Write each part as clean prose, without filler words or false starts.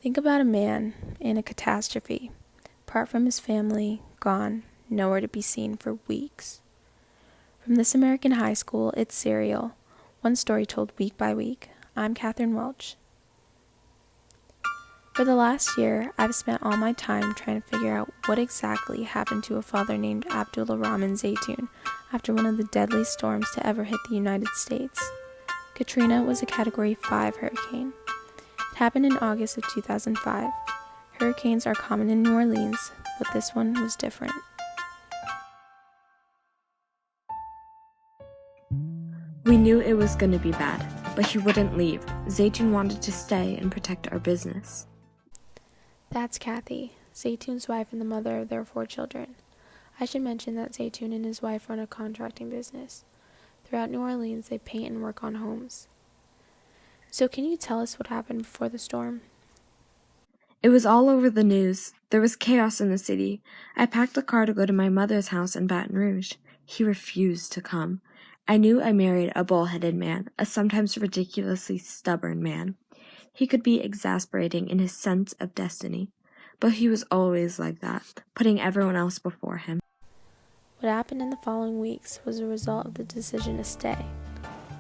Think about a man in a catastrophe, apart from his family, gone, nowhere to be seen for weeks. From This American High School, it's Serial, one story told week by week. I'm Catherine Welch. For the last year, I've spent all my time trying to figure out what exactly happened to a father named Abdullah Rahman Zeitoun after one of the deadliest storms to ever hit the United States. Katrina was a Category 5 hurricane. It happened in August of 2005. Hurricanes are common in New Orleans, but this one was different. We knew it was going to be bad, but he wouldn't leave. Zeitoun wanted to stay and protect our business. That's Kathy, Zeitoun's wife and the mother of their 4 children. I should mention that Zeitoun and his wife run a contracting business. Throughout New Orleans, they paint and work on homes. So can you tell us what happened before the storm? It was all over the news. There was chaos in the city. I packed a car to go to my mother's house in Baton Rouge. He refused to come. I knew I married a bull-headed man, a sometimes ridiculously stubborn man. He could be exasperating in his sense of destiny, but he was always like that, putting everyone else before him. What happened in the following weeks was a result of the decision to stay.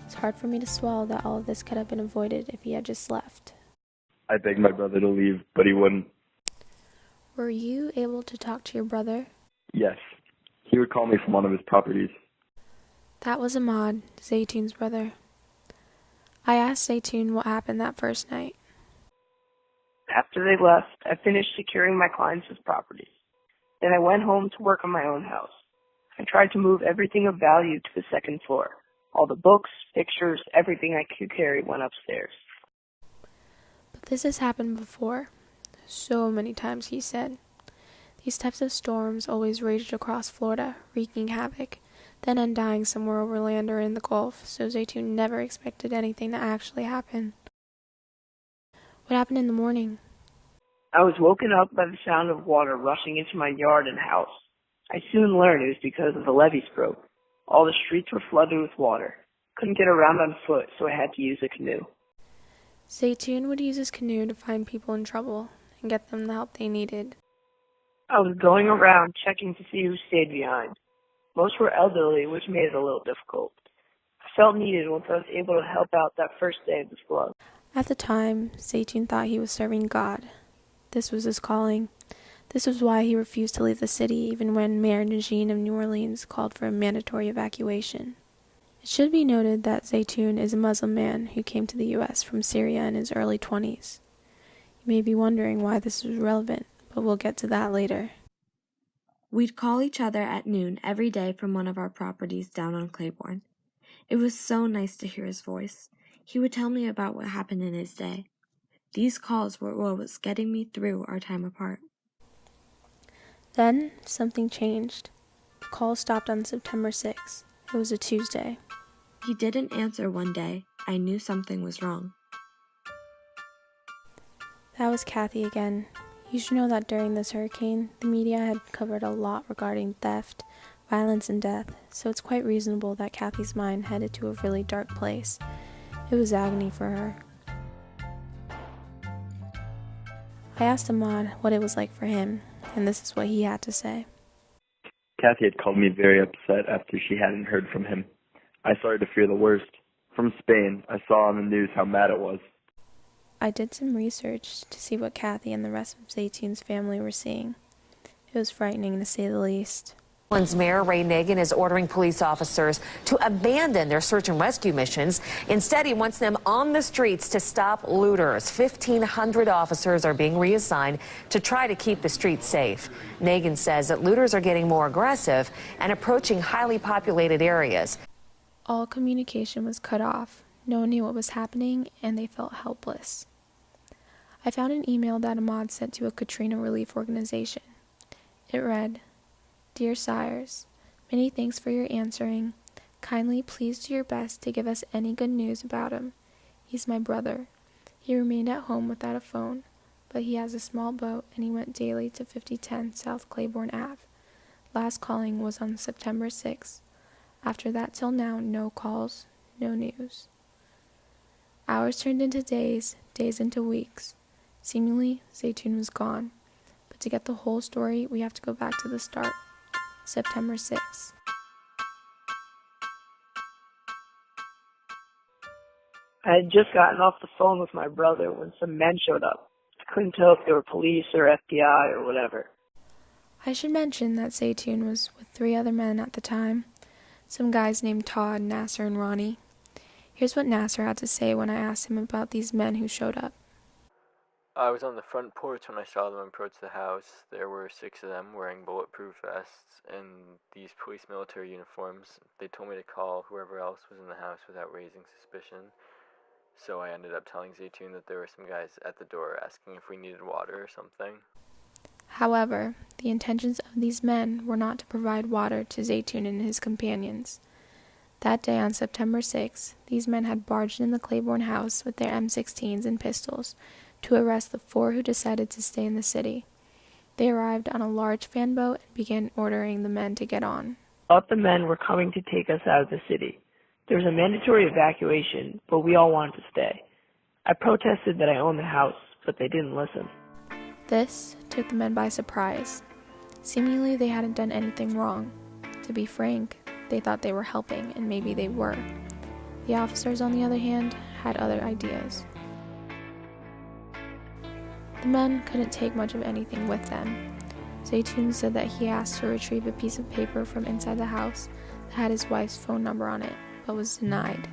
It's hard for me to swallow that all of this could have been avoided if he had just left. I begged my brother to leave, but he wouldn't. Were you able to talk to your brother? Yes. He would call me from one of his properties. That was Ahmad, Zeitoun's brother. I asked Zeitoun what happened that first night. After they left, I finished securing my clients' properties. Then I went home to work on my own house. I tried to move everything of value to the second floor. All the books, pictures, everything I could carry went upstairs. But this has happened before. So many times, he said. These types of storms always raged across Florida, wreaking havoc, then undying somewhere over land or in the Gulf, so Zeitoun never expected anything to actually happen. What happened in the morning? I was woken up by the sound of water rushing into my yard and house. I soon learned it was because of the levees broke. All the streets were flooded with water. Couldn't get around on foot, so I had to use a canoe. Zeitoun would use his canoe to find people in trouble and get them the help they needed. I was going around checking to see who stayed behind. Most were elderly, which made it a little difficult. I felt needed once I was able to help out that first day of the flood. At the time, Zeitoun thought he was serving God. This was his calling. This was why he refused to leave the city, even when Mayor Najin of New Orleans called for a mandatory evacuation. It should be noted that Zeitoun is a Muslim man who came to the U.S. from Syria in his early 20s. You may be wondering why this is relevant, but we'll get to that later. We'd call each other at noon every day from one of our properties down on Claiborne. It was so nice to hear his voice. He would tell me about what happened in his day. These calls were what was getting me through our time apart. Then, something changed. The call stopped on September 6th. It was a Tuesday. He didn't answer one day. I knew something was wrong. That was Kathy again. You should know that during this hurricane, the media had covered a lot regarding theft, violence, and death, so it's quite reasonable that Kathy's mind headed to a really dark place. It was agony for her. I asked Ahmad what it was like for him, and this is what he had to say. Kathy had called me very upset after she hadn't heard from him. I started to fear the worst. From Spain, I saw on the news how mad it was. I did some research to see what Kathy and the rest of Zeitoun's family were seeing. It was frightening, to say the least. Mayor Ray Nagin is ordering police officers to abandon their search and rescue missions. Instead, he wants them on the streets to stop looters. 1,500 officers are being reassigned to try to keep the streets safe. Nagin says that looters are getting more aggressive and approaching highly populated areas. All communication was cut off. No one knew what was happening, and they felt helpless. I found an email that Ahmad sent to a Katrina relief organization. It read, "Dear Sires, many thanks for your answering. Kindly please do your best to give us any good news about him. He's my brother. He remained at home without a phone, but he has a small boat and he went daily to 5010 South Claiborne Ave. Last calling was on September 6th. After that till now, no calls, no news." Hours turned into days, days into weeks. Seemingly, Zeitoun was gone. But to get the whole story, we have to go back to the start, September 6th. I had just gotten off the phone with my brother when some men showed up. I couldn't tell if they were police or FBI or whatever. I should mention that Zeitoun was with 3 other men at the time, some guys named Todd, Nasser, and Ronnie. Here's what Nasser had to say when I asked him about these men who showed up. I was on the front porch when I saw them approach the house. There were 6 of them wearing bulletproof vests and these police military uniforms. They told me to call whoever else was in the house without raising suspicion. So I ended up telling Zeitoun that there were some guys at the door asking if we needed water or something. However, the intentions of these men were not to provide water to Zeitoun and his companions. That day on September 6th, these men had barged in the Claiborne house with their M16s and pistols to arrest the 4 who decided to stay in the city. They arrived on a large fan boat and began ordering the men to get on. Thought the men were coming to take us out of the city. There was a mandatory evacuation, but we all wanted to stay. I protested that I owned the house, but they didn't listen. This took the men by surprise. Seemingly, they hadn't done anything wrong. To be frank, they thought they were helping, and maybe they were. The officers, on the other hand, had other ideas. The men couldn't take much of anything with them. Zeitoun said that he asked to retrieve a piece of paper from inside the house that had his wife's phone number on it, but was denied.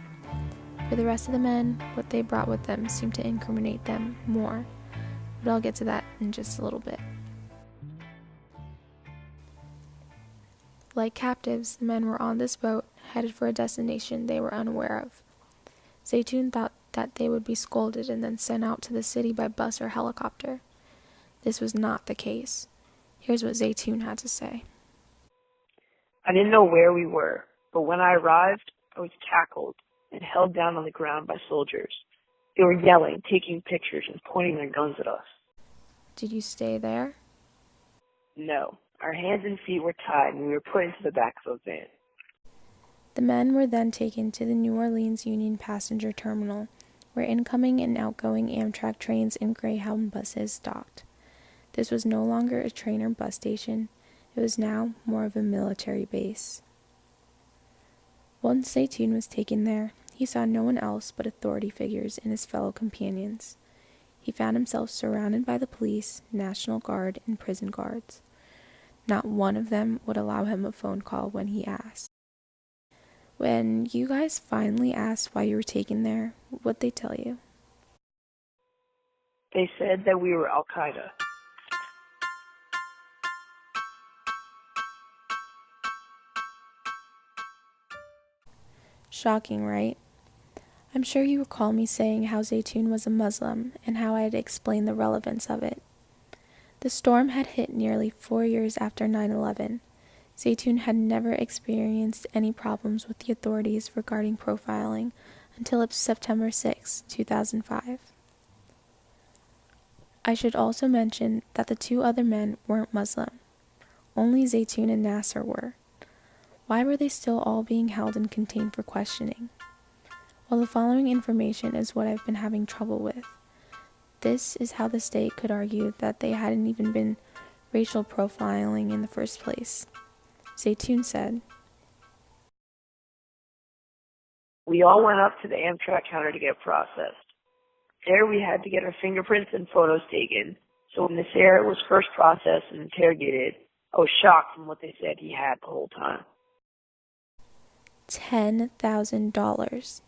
For the rest of the men, what they brought with them seemed to incriminate them more, but I'll get to that in just a little bit. Like captives, the men were on this boat, headed for a destination they were unaware of. Zeitoun thought that they would be scolded and then sent out to the city by bus or helicopter. This was not the case. Here's what Zeitoun had to say. I didn't know where we were, but when I arrived, I was tackled and held down on the ground by soldiers. They were yelling, taking pictures, and pointing their guns at us. Did you stay there? No. Our hands and feet were tied, and we were put into the back of a van. The men were then taken to the New Orleans Union Passenger Terminal, where incoming and outgoing Amtrak trains and Greyhound buses docked. This was no longer a train or bus station. It was now more of a military base. Once Zeitoun was taken there, he saw no one else but authority figures and his fellow companions. He found himself surrounded by the police, National Guard, and prison guards. Not one of them would allow him a phone call when he asked. When you guys finally asked why you were taken there, what'd they tell you? They said that we were Al-Qaeda. Shocking, right? I'm sure you recall me saying how Zeitoun was a Muslim and how I had explained the relevance of it. The storm had hit nearly 4 years after 9/11. Zeitoun had never experienced any problems with the authorities regarding profiling until September 6, 2005. I should also mention that the 2 other men weren't Muslim. Only Zeitoun and Nasser were. Why were they still all being held and contained for questioning? Well, the following information is what I've been having trouble with. This is how the state could argue that they hadn't even been racial profiling in the first place. Zeitoun said, We all went up to the Amtrak counter to get processed. There we had to get our fingerprints and photos taken. So when Nasser was first processed and interrogated, I was shocked from what they said he had the whole time. $10,000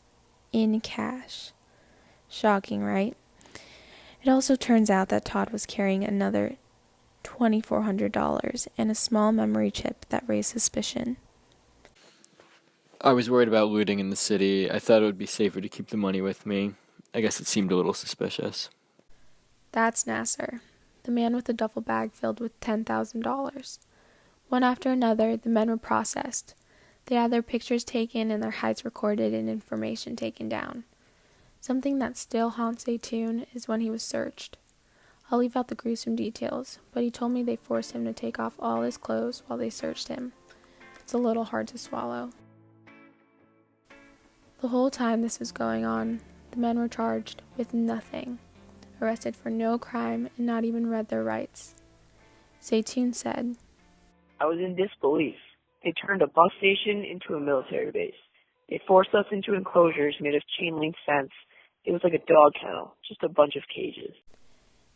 in cash. Shocking, right? It also turns out that Todd was carrying another $2,400 and a small memory chip that raised suspicion. I was worried about looting in the city. I thought it would be safer to keep the money with me. I guess it seemed a little suspicious. That's Nasser, the man with the duffel bag filled with $10,000. One after another, the men were processed. They had their pictures taken and their heights recorded and information taken down. Something that still haunts Zeitoun is when he was searched. I'll leave out the gruesome details, but he told me they forced him to take off all his clothes while they searched him. It's a little hard to swallow. The whole time this was going on, the men were charged with nothing. arrested for no crime and not even read their rights. Zeitoun said, I was in disbelief. They turned a bus station into a military base. They forced us into enclosures made of chain link fence. It was like a dog kennel, just a bunch of cages.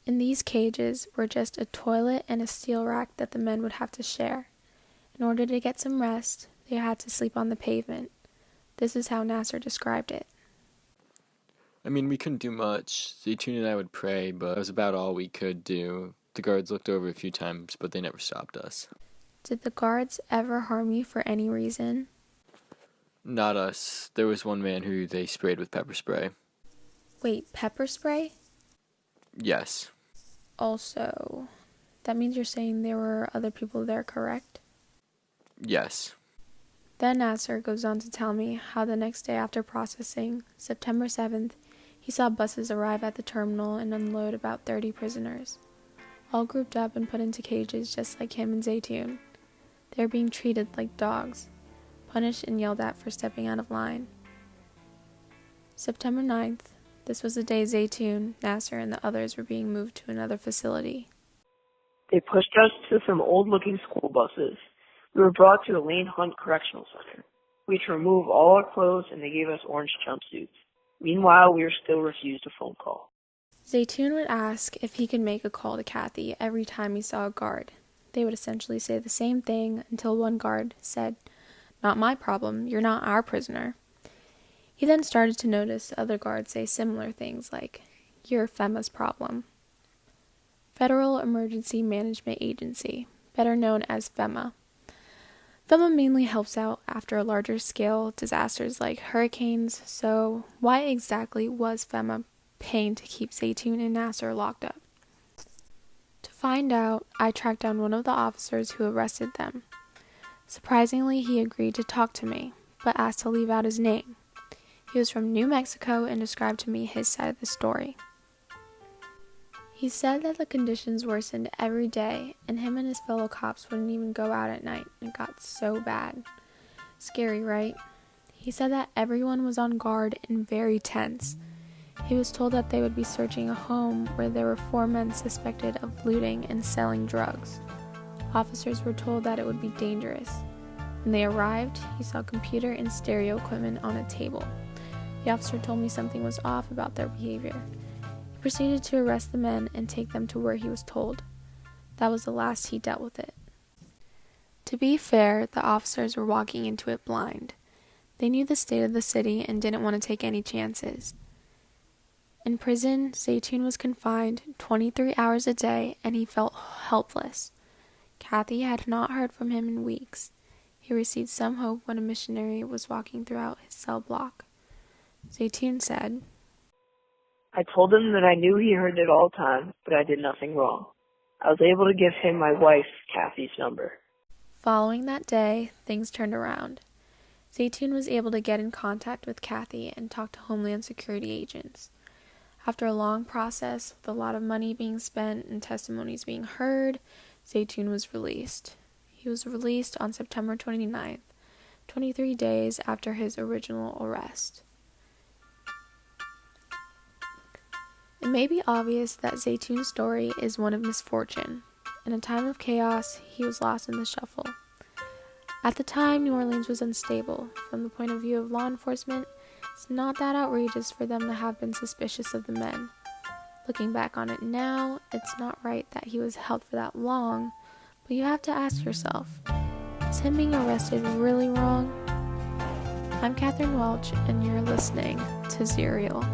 In these cages were just a toilet and a steel rack that the men would have to share. In order to get some rest, they had to sleep on the pavement. This is how Nasser described it. I mean, we couldn't do much. Zeitoun and I would pray, but that was about all we could do. The guards looked over a few times, but they never stopped us. Did the guards ever harm you for any reason? Not us. There was one man who they sprayed with pepper spray. Wait, pepper spray? Yes. Also, that means you're saying there were other people there, correct? Yes. Then Nasser goes on to tell me how the next day after processing, September 7th, he saw buses arrive at the terminal and unload about 30 prisoners, all grouped up and put into cages just like him and Zeitoun. They were being treated like dogs, punished and yelled at for stepping out of line. September 9th, this was the day Zeitoun, Nasser, and the others were being moved to another facility. They pushed us to some old-looking school buses. We were brought to the Lane Hunt Correctional Center. We had to remove all our clothes, and they gave us orange jumpsuits. Meanwhile, we were still refused a phone call. Zeitoun would ask if he could make a call to Kathy every time he saw a guard. They would essentially say the same thing until one guard said, "Not my problem, you're not our prisoner." He then started to notice other guards say similar things like, "You're FEMA's problem." Federal Emergency Management Agency, better known as FEMA. FEMA mainly helps out after a larger scale disasters like hurricanes, so why exactly was FEMA paying to keep Zeitoun and Nasser locked up? To find out, I tracked down one of the officers who arrested them. Surprisingly, he agreed to talk to me, but asked to leave out his name. He was from New Mexico and described to me his side of the story. He said that the conditions worsened every day, and him and his fellow cops wouldn't even go out at night. It got so bad. Scary, right? He said that everyone was on guard and very tense. He was told that they would be searching a home where there were 4 men suspected of looting and selling drugs. Officers were told that it would be dangerous. When they arrived, he saw computer and stereo equipment on a table. The officer told me something was off about their behavior. He proceeded to arrest the men and take them to where he was told. That was the last he dealt with it. To be fair, the officers were walking into it blind. They knew the state of the city and didn't want to take any chances. In prison, Zeitoun was confined 23 hours a day and he felt helpless. Kathy had not heard from him in weeks. He received some hope when a missionary was walking throughout his cell block. Zeitoun said, I told him that I knew he heard it all the time, but I did nothing wrong. I was able to give him my wife, Kathy's number. Following that day, things turned around. Zeitoun was able to get in contact with Kathy and talk to Homeland Security agents. After a long process, with a lot of money being spent and testimonies being heard, Zeitoun was released. He was released on September 29th, 23 days after his original arrest. It may be obvious that Zeitoun's story is one of misfortune. In a time of chaos, he was lost in the shuffle. At the time, New Orleans was unstable. From the point of view of law enforcement, it's not that outrageous for them to have been suspicious of the men. Looking back on it now, it's not right that he was held for that long, but you have to ask yourself, is him being arrested really wrong? I'm Catherine Welch, and you're listening to Serial.